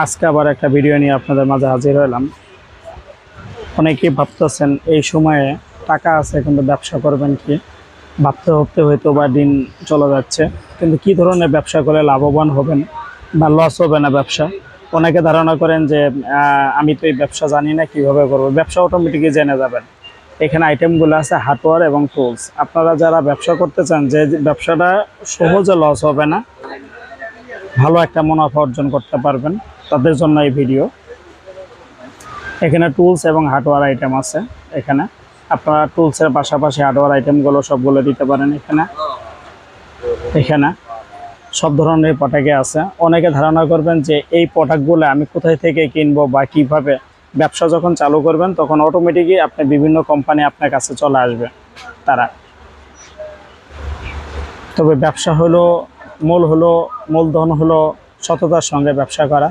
আজকে আবার একটা ভিডিও নিয়ে আপনাদের মাঝে হাজির হলাম। অনেকেই ভাবতেছেন এই সময়ে টাকা আছে কিন্তু ব্যবসা করবেন কি, ভাবতে ভাবতে হয়তো বা দিন চলে যাচ্ছে, কিন্তু কি ধরনের ব্যবসা করলে লাভবান হবেন বা লস হবে না ব্যবসা। অনেকে ধারণা করেন যে আমি তো এই ব্যবসা জানি না, কিভাবে করবো। ব্যবসা অটোমেটিকই জেনে যাবেন। এখানে আইটেমগুলো আছে হার্ডওয়্যার এবং টুলস। আপনারা যারা ব্যবসা করতে চান, যে ব্যবসাটা সহজে লস হবে না, ভালো একটা মুনাফা অর্জন করতে পারবেন, তাদের জন্য এই ভিডিও। এখানে টুলস এবং হার্ডওয়্যার আইটেম আছে। এখানে আপনারা টুলসের পাশাপাশি হার্ডওয়্যার আইটেমগুলো সবগুলো দিতে পারেন। এখানে এখানে সব ধরনের প্রোডাক্টই আছে। অনেকে ধারণা করবেন যে এই প্রোডাক্টগুলো আমি কোথায় থেকে কিনবো বা কিভাবে। ব্যবসা যখন চালু করবেন তখন অটোমেটিকই আপনি বিভিন্ন কোম্পানি আপনার কাছে চলে আসবে তারা। তবে ব্যবসা হলো মূলধন হলো সততার সঙ্গে ব্যবসা করা।